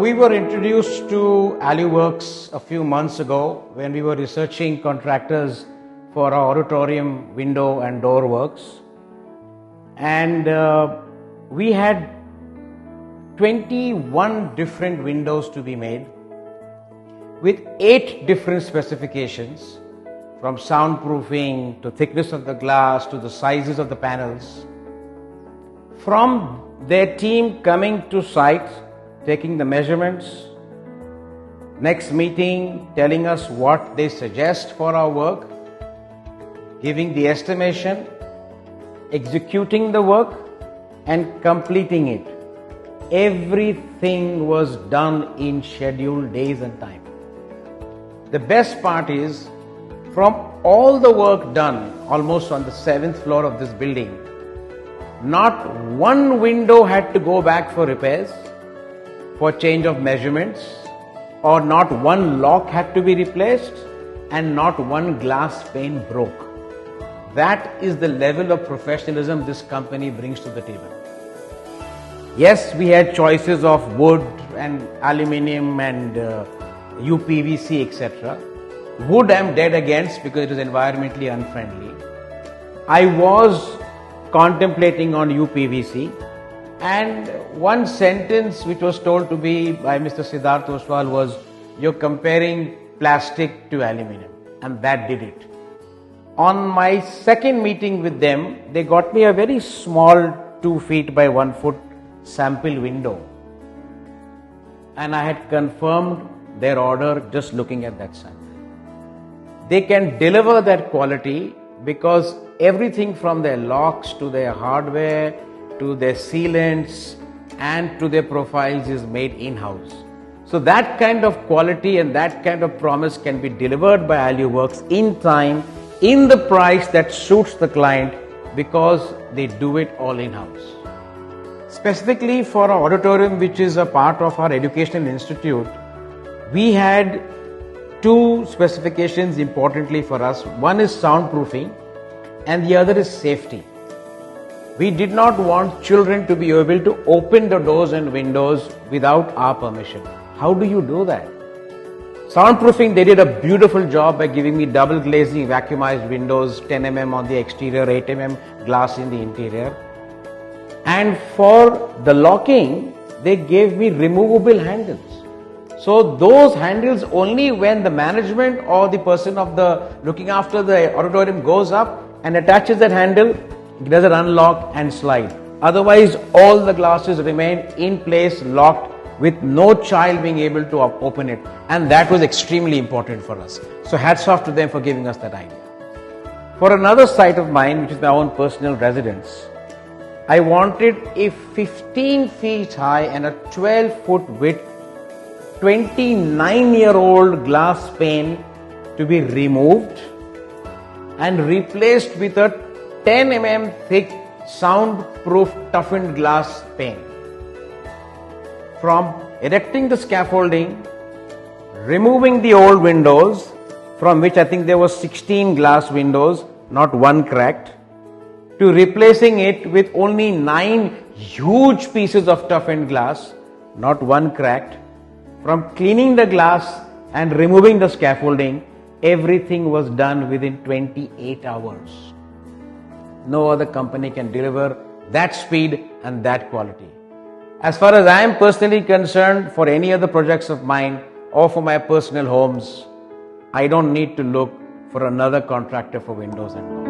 We were introduced to AluWorks a few months ago when we were researching contractors for our auditorium window and door works. And we had 21 different windows to be made with 8 different specifications, from soundproofing to thickness of the glass to the sizes of the panels. From their team coming to site, taking the measurements, next meeting telling us what they suggest for our work, giving the estimation, executing the work and completing it. Everything was done in scheduled days and time. The best part is, from all the work done almost on the 7th floor of this building, not one window had to go back for repairs, for change of measurements, or not one lock had to be replaced, and not one glass pane broke. That is the level of professionalism this company brings to the table. Yes, we had choices of wood and aluminium and UPVC, etc. Wood I am dead against because it is environmentally unfriendly. I was contemplating on UPVC, and one sentence which was told to me by Mr. Siddharth Oswal was, "You're comparing plastic to aluminium," and that did it. On my second meeting with them, they got me a very small 2 feet by 1 foot sample window, and I had confirmed their order just looking at that sample. They can deliver that quality because everything from their locks to their hardware to their sealants and to their profiles is made in-house. So that kind of quality and that kind of promise can be delivered by AluWorks in time, in the price that suits the client, because they do it all in-house. Specifically for our auditorium, which is a part of our educational institute, we had 2 specifications importantly for us. One is soundproofing and the other is safety. We did not want children to be able to open the doors and windows without our permission. How do you do that? Soundproofing, they did a beautiful job by giving me double glazing vacuumized windows, 10 mm on the exterior, 8 mm glass in the interior. And for the locking, they gave me removable handles. So those handles, only when the management or the person of the looking after the auditorium goes up and attaches that handle, it does it unlock and slide. Otherwise, all the glasses remain in place, locked, with no child being able to open it. And that was extremely important for us. So hats off to them for giving us that idea. For another site of mine, which is my own personal residence, I wanted a 15 feet high and a 12-foot width 29-year-old glass pane to be removed and replaced with a 10 mm thick soundproof toughened glass pane. From erecting the scaffolding, removing the old windows, from which I think there were 16 glass windows, not one cracked, to replacing it with only 9 huge pieces of toughened glass, not one cracked. From cleaning the glass and removing the scaffolding, everything was done within 28 hours. No other company can deliver that speed and that quality. As far as I am personally concerned, for any other projects of mine or for my personal homes, I don't need to look for another contractor for windows and doors.